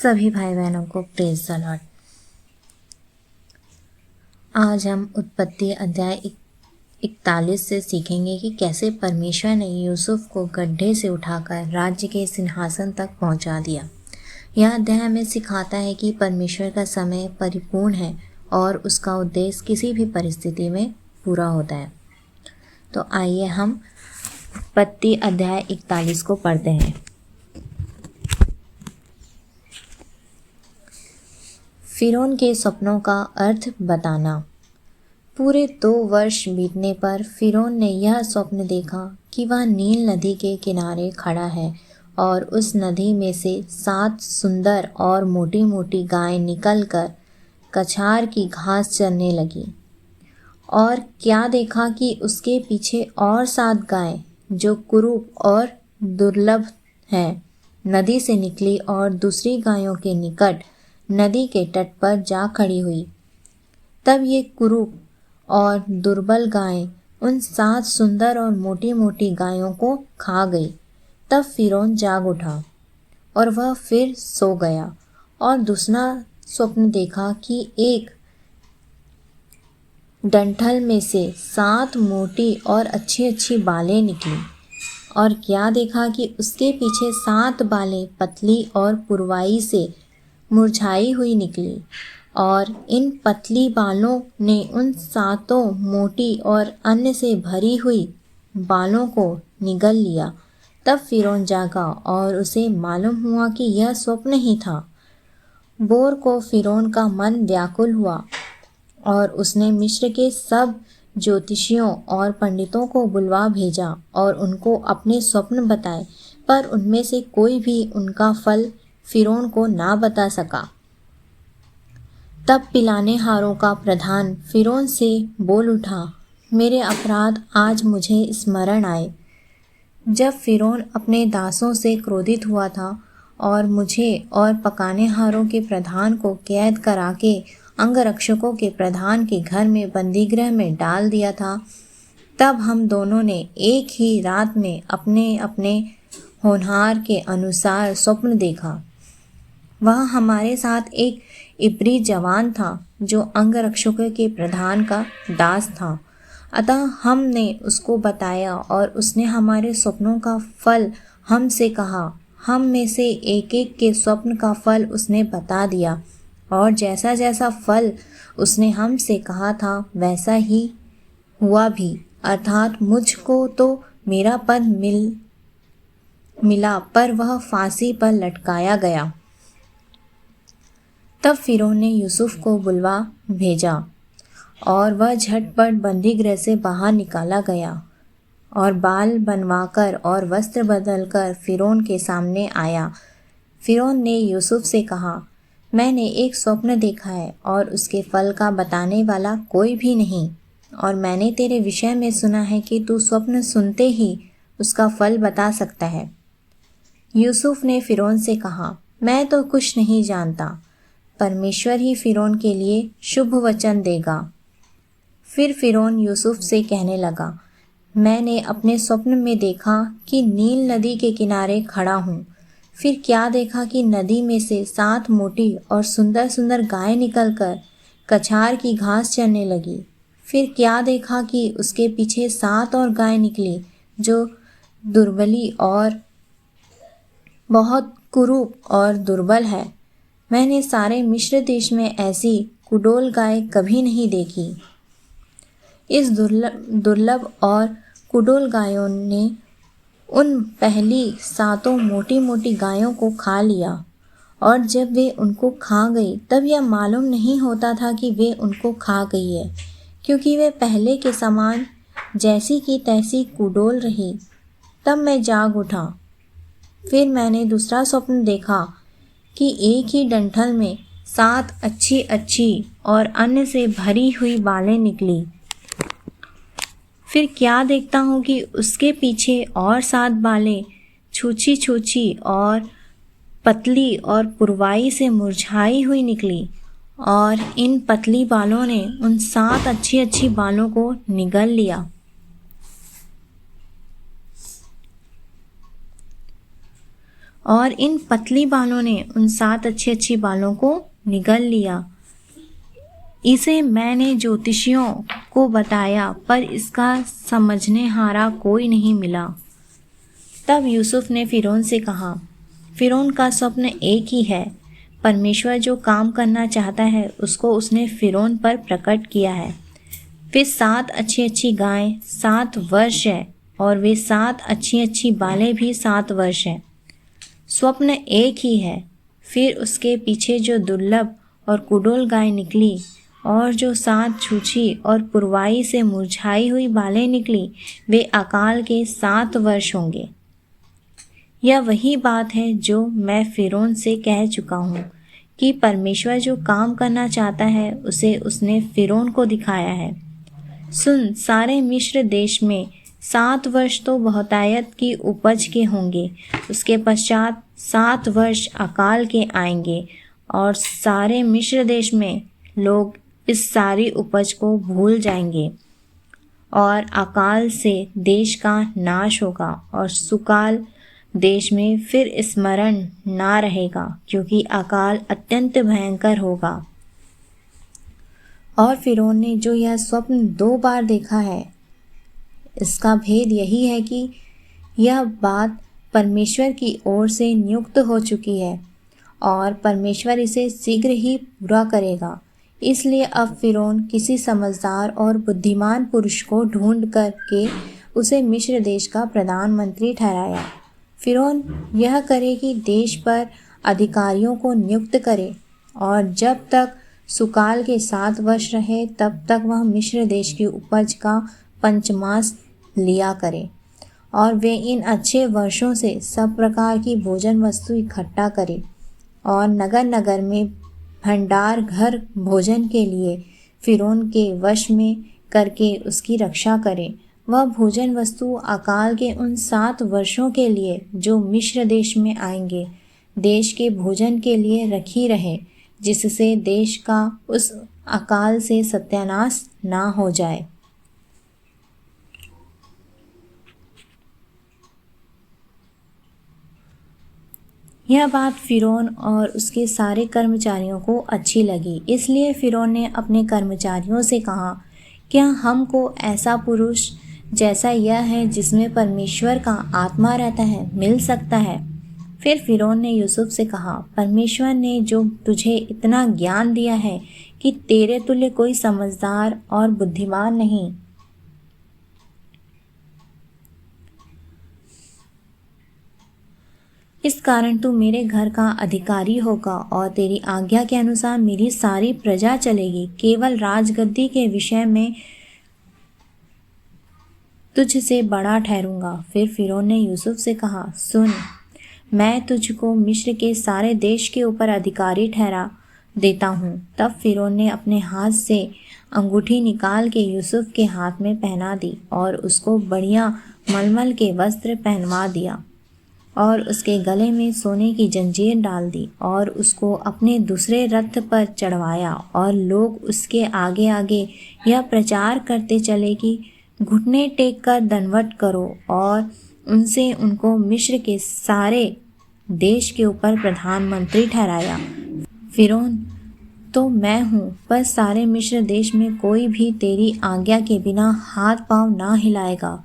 सभी भाई बहनों को प्रेज द लॉर्ड। आज हम उत्पत्ति अध्याय 41 से सीखेंगे कि कैसे परमेश्वर ने यूसुफ को गड्ढे से उठाकर राज्य के सिंहासन तक पहुंचा दिया। यह अध्याय हमें सिखाता है कि परमेश्वर का समय परिपूर्ण है और उसका उद्देश्य किसी भी परिस्थिति में पूरा होता है। तो आइए हम उत्पत्ति अध्याय 41 को पढ़ते हैं। फिरौन के सपनों का अर्थ बताना। पूरे 2 वर्ष बीतने पर फिरौन ने यह स्वप्न देखा कि वह नील नदी के किनारे खड़ा है और उस नदी में से 7 सुंदर और मोटी मोटी गायें निकलकर कछार की घास चरने लगी। और क्या देखा कि उसके पीछे और 7 गायें जो कुरूप और दुर्लभ हैं नदी से निकली और दूसरी गायों के निकट नदी के तट पर जा खड़ी हुई। तब ये कुरूप और दुर्बल गायें उन 7 सुंदर और मोटी मोटी गायों को खा गई। तब फिरौन जाग उठा और वह फिर सो गया और दूसरा स्वप्न देखा कि एक डंठल में से 7 मोटी और अच्छी अच्छी बालें निकली। और क्या देखा कि उसके पीछे 7 बालें पतली और पुरवाई से मुरझाई हुई निकली और इन पतली बालों ने उन 7 मोटी और अन्न से भरी हुई बालों को निगल लिया। तब फिरौन जागा और उसे मालूम हुआ कि यह स्वप्न ही था। भोर को फिरौन का मन व्याकुल हुआ और उसने मिस्र के सब ज्योतिषियों और पंडितों को बुलवा भेजा और उनको अपने स्वप्न बताए, पर उनमें से कोई भी उनका फल फिरौन को ना बता सका। तब पिलानेहारों का प्रधान फिरौन से बोल उठा, मेरे अपराध आज मुझे स्मरण आए। जब फिरौन अपने दासों से क्रोधित हुआ था और मुझे और पकानेहारों के प्रधान को कैद करा के अंगरक्षकों के प्रधान के घर में बंदीगृह में डाल दिया था, तब हम दोनों ने एक ही रात में अपने अपने होनहार के अनुसार स्वप्न देखा। वह हमारे साथ एक इब्री जवान था जो अंगरक्षकों के प्रधान का दास था। अतः हमने उसको बताया और उसने हमारे स्वप्नों का फल हमसे कहा। हम में से एक एक के स्वप्न का फल उसने बता दिया और जैसा जैसा फल उसने हमसे कहा था वैसा ही हुआ भी, अर्थात मुझको तो मेरा पद मिला पर वह फांसी पर लटकाया गया। तब फिरौन ने यूसुफ को बुलवा भेजा और वह झटपट बंदीगृह से बाहर निकाला गया और बाल बनवाकर और वस्त्र बदलकर फिरौन के सामने आया। फिरौन ने यूसुफ से कहा, मैंने एक स्वप्न देखा है और उसके फल का बताने वाला कोई भी नहीं, और मैंने तेरे विषय में सुना है कि तू स्वप्न सुनते ही उसका फल बता सकता है। यूसुफ ने फिरौन से कहा, मैं तो कुछ नहीं जानता, परमेश्वर ही फिरौन के लिए शुभ वचन देगा। फिर फिरौन यूसुफ से कहने लगा, मैंने अपने स्वप्न में देखा कि नील नदी के किनारे खड़ा हूँ। फिर क्या देखा कि नदी में से 7 मोटी और सुंदर सुंदर गायें निकलकर कछार की घास चरने लगी। फिर क्या देखा कि उसके पीछे 7 और गायें निकली जो दुर्बली और बहुत कुरूप और दुर्बल है। मैंने सारे मिस्र देश में ऐसी कुडोल गाय कभी नहीं देखी। इस दुर्लभ और कुडोल गायों ने उन पहली 7 मोटी मोटी गायों को खा लिया, और जब वे उनको खा गई तब यह मालूम नहीं होता था कि वे उनको खा गई है, क्योंकि वे पहले के समान जैसी की तैसी कुडोल रही। तब मैं जाग उठा। फिर मैंने दूसरा स्वप्न देखा कि एक ही डंठल में 7 अच्छी अच्छी और अन्न से भरी हुई बालें निकली। फिर क्या देखता हूँ कि उसके पीछे और 7 बालें छूछी छूछी और पतली और पुरवाई से मुरझाई हुई निकली, और इन पतली बालों ने उन 7 अच्छी अच्छी बालों को निगल लिया। और इन पतली बालों ने उन 7 अच्छी अच्छी बालों को निगल लिया। इसे मैंने ज्योतिषियों को बताया, पर इसका समझने हारा कोई नहीं मिला। तब यूसुफ ने फिरौन से कहा, फिरौन का स्वप्न एक ही है। परमेश्वर जो काम करना चाहता है उसको उसने फिरौन पर प्रकट किया है। वे 7 अच्छी अच्छी गायें 7 वर्ष है, और वे 7 अच्छी अच्छी बालें भी 7 वर्ष है। स्वप्न एक ही है। फिर उसके पीछे जो दुर्लभ और कुडोल गाय निकली, और जो 7 छूछी और पुरवाई से मुरझाई हुई बालें निकली, वे अकाल के 7 वर्ष होंगे। यह वही बात है जो मैं फिरौन से कह चुका हूँ कि परमेश्वर जो काम करना चाहता है उसे उसने फिरौन को दिखाया है। सुन, सारे मिस्र देश में 7 वर्ष तो बहुतायत की उपज के होंगे, उसके पश्चात 7 वर्ष अकाल के आएंगे, और सारे मिस्र देश में लोग इस सारी उपज को भूल जाएंगे, और अकाल से देश का नाश होगा, और सुकाल देश में फिर स्मरण ना रहेगा, क्योंकि अकाल अत्यंत भयंकर होगा। और फिरौन ने जो यह स्वप्न 2 बार देखा है, इसका भेद यही है कि यह बात परमेश्वर की ओर से नियुक्त हो चुकी है, और परमेश्वर इसे शीघ्र ही पूरा करेगा। इसलिए अब फिरौन किसी समझदार और बुद्धिमान पुरुष को ढूंढ करके उसे मिस्र देश का प्रधानमंत्री ठहराया। फिरौन यह करे कि देश पर अधिकारियों को नियुक्त करे, और जब तक सुकाल के 7 वर्ष रहे तब तक वह मिस्र देश की उपज का पंचमांश लिया करे, और वे इन अच्छे वर्षों से सब प्रकार की भोजन वस्तु इकट्ठा करे, और नगर नगर में भंडार घर भोजन के लिए फिरौन के वश में करके उसकी रक्षा करे। वह भोजन वस्तु अकाल के उन 7 वर्षों के लिए जो मिस्र देश में आएंगे, देश के भोजन के लिए रखी रहे, जिससे देश का उस अकाल से सत्यानाश ना हो जाए। यह बात फिरौन और उसके सारे कर्मचारियों को अच्छी लगी। इसलिए फिरौन ने अपने कर्मचारियों से कहा, क्या हमको ऐसा पुरुष जैसा यह है जिसमें परमेश्वर का आत्मा रहता है मिल सकता है? फिर फिरौन ने यूसुफ से कहा, परमेश्वर ने जो तुझे इतना ज्ञान दिया है कि तेरे तुल्य कोई समझदार और बुद्धिमान नहीं, इस कारण तू मेरे घर का अधिकारी होगा, और तेरी आज्ञा के अनुसार मेरी सारी प्रजा चलेगी। केवल राजगद्दी के विषय में तुझसे बड़ा ठहरूंगा। फिर फिरौन ने यूसुफ से कहा, सुन, मैं तुझको मिस्र के सारे देश के ऊपर अधिकारी ठहरा देता हूँ। तब फिरौन ने अपने हाथ से अंगूठी निकाल के यूसुफ के हाथ में पहना दी, और उसको बढ़िया मलमल के वस्त्र पहनवा दिया, और उसके गले में सोने की जंजीर डाल दी, और उसको अपने दूसरे रथ पर चढ़वाया। और लोग उसके आगे आगे यह प्रचार करते चले कि घुटने टेक कर दंडवत करो, और उनसे उनको मिस्र के सारे देश के ऊपर प्रधानमंत्री ठहराया। फिरौन तो मैं हूँ, पर सारे मिस्र देश में कोई भी तेरी आज्ञा के बिना हाथ पांव ना हिलाएगा।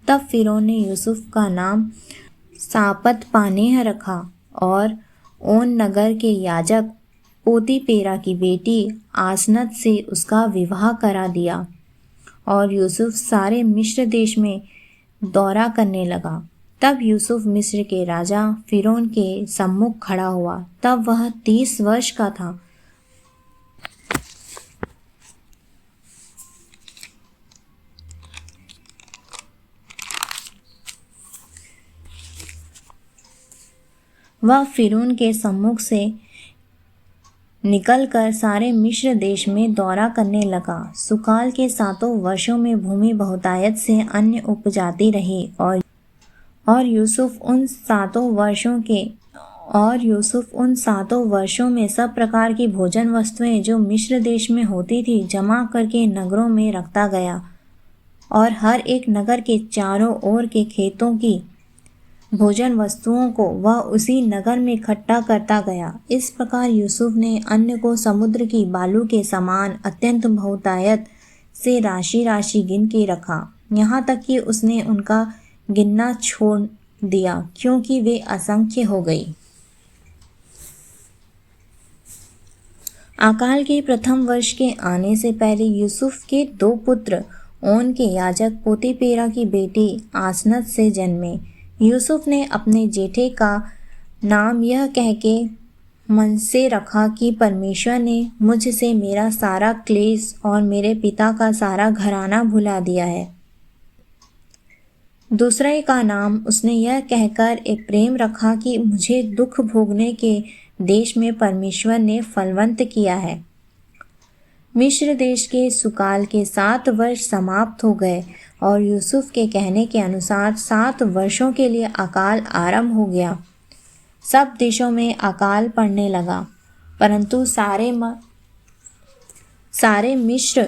तब फिरौन ने यूसुफ का नाम सापत पानेह रखा, और ओन नगर के याजक पोतीपेरा की बेटी आसनत से उसका विवाह करा दिया। और यूसुफ सारे मिस्र देश में दौरा करने लगा। तब यूसुफ मिस्र के राजा फिरौन के सम्मुख खड़ा हुआ। तब वह 30 वर्ष का था। वह फिरौन के सम्मुख से निकलकर सारे मिस्र देश में दौरा करने लगा। सुकाल के 7 वर्षों में भूमि बहुतायत से अन्न उपजाती रही, और यूसुफ उन 7 वर्षों में सब प्रकार की भोजन वस्तुएं जो मिस्र देश में होती थी जमा करके नगरों में रखता गया, और हर एक नगर के चारों ओर के खेतों की भोजन वस्तुओं को वह उसी नगर में इकट्ठा करता गया। इस प्रकार यूसुफ ने अन्न को समुद्र की बालू के समान अत्यंत बहुतायत से राशि राशि गिन के रखा, यहाँ तक कि उसने उनका गिनना छोड़ दिया क्योंकि वे असंख्य हो गई। अकाल के प्रथम वर्ष के आने से पहले यूसुफ के 2 पुत्र ओन के याजक पोतीपेरा की बेटी आसनत से जन्मे। यूसुफ ने अपने जेठे का नाम यह कह के मन से रखा कि परमेश्वर ने मुझसे मेरा सारा क्लेश और मेरे पिता का सारा घराना भुला दिया है। दूसरे का नाम उसने यह कहकर एप्रेम रखा कि मुझे दुख भोगने के देश में परमेश्वर ने फलवंत किया है। मिस्र देश के सुकाल के 7 वर्ष समाप्त हो गए और यूसुफ के कहने के अनुसार 7 वर्षों के लिए अकाल आरंभ हो गया। सब देशों में अकाल पड़ने लगा, परंतु सारे मिस्र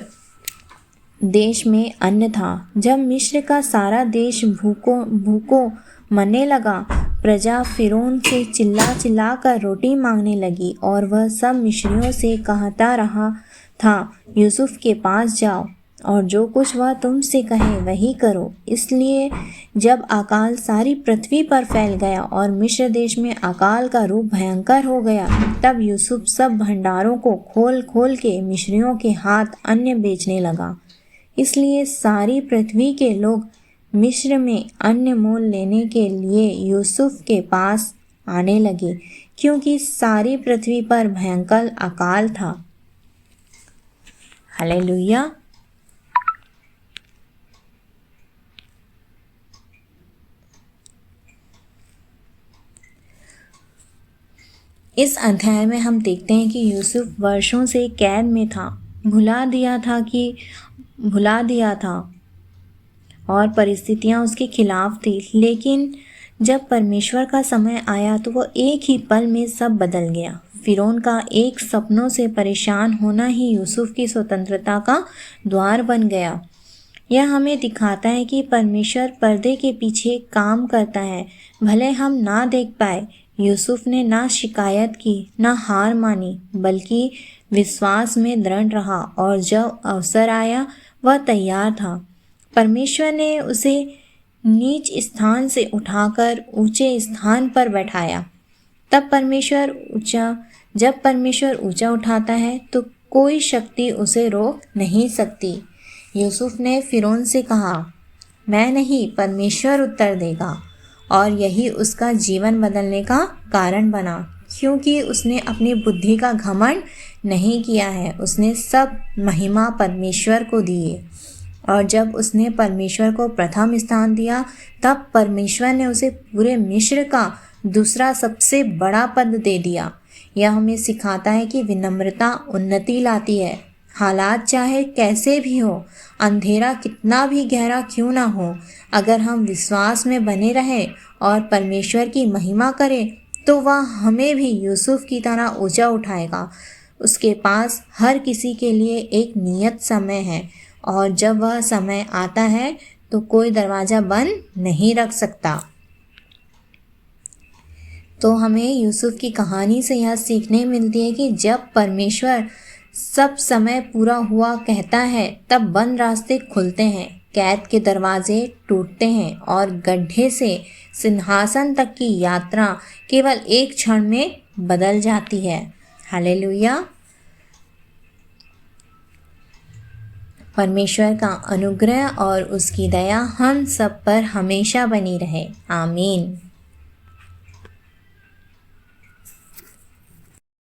देश में अन्न था। जब मिस्र का सारा देश भूखों मरने लगा, प्रजा फिरौन से चिल्ला चिल्ला कर रोटी मांगने लगी और वह सब मिस्रियों से कहता रहा था, यूसुफ के पास जाओ और जो कुछ वह तुमसे कहे वही करो। इसलिए जब अकाल सारी पृथ्वी पर फैल गया और मिस्र देश में अकाल का रूप भयंकर हो गया, तब यूसुफ सब भंडारों को खोल खोल के मिस्रियों के हाथ अन्न बेचने लगा। इसलिए सारी पृथ्वी के लोग मिस्र में अन्न मोल लेने के लिए यूसुफ के पास आने लगे, क्योंकि सारी पृथ्वी पर भयंकर अकाल था। हालेलुया। इस अध्याय में हम देखते हैं कि यूसुफ वर्षों से कैद में था, भुला दिया था और परिस्थितियां उसके खिलाफ थी। लेकिन जब परमेश्वर का समय आया तो वह एक ही पल में सब बदल गया। फिरौन का एक सपनों से परेशान होना ही यूसुफ की स्वतंत्रता का द्वार बन गया। यह हमें दिखाता है कि परमेश्वर पर्दे के पीछे काम करता है, भले हम ना देख पाए। यूसुफ ने ना शिकायत की, ना हार मानी, बल्कि विश्वास में दृढ़ रहा और जब अवसर आया वह तैयार था। परमेश्वर ने उसे नीच स्थान से उठाकर ऊंचे स्थान पर बैठाया। जब परमेश्वर ऊंचा उठाता है तो कोई शक्ति उसे रोक नहीं सकती। यूसुफ ने फिरौन से कहा, मैं नहीं, परमेश्वर उत्तर देगा, और यही उसका जीवन बदलने का कारण बना, क्योंकि उसने अपनी बुद्धि का घमंड नहीं किया है। उसने सब महिमा परमेश्वर को दिए और जब उसने परमेश्वर को प्रथम स्थान दिया, तब परमेश्वर ने उसे पूरे मिस्र का दूसरा सबसे बड़ा पद दे दिया। यह हमें सिखाता है कि विनम्रता उन्नति लाती है। हालात चाहे कैसे भी हो, अंधेरा कितना भी गहरा क्यों ना हो, अगर हम विश्वास में बने रहें और परमेश्वर की महिमा करें तो वह हमें भी यूसुफ की तरह ऊंचा उठाएगा। उसके पास हर किसी के लिए एक नियत समय है और जब वह समय आता है तो कोई दरवाज़ा बंद नहीं रख सकता। तो हमें यूसुफ की कहानी से यह सीखने मिलती है कि जब परमेश्वर सब समय पूरा हुआ कहता है, तब बंद रास्ते खुलते हैं, कैद के दरवाजे टूटते हैं और गड्ढे से सिंहासन तक की यात्रा केवल एक क्षण में बदल जाती है। हालेलुया। परमेश्वर का अनुग्रह और उसकी दया हम सब पर हमेशा बनी रहे। आमीन।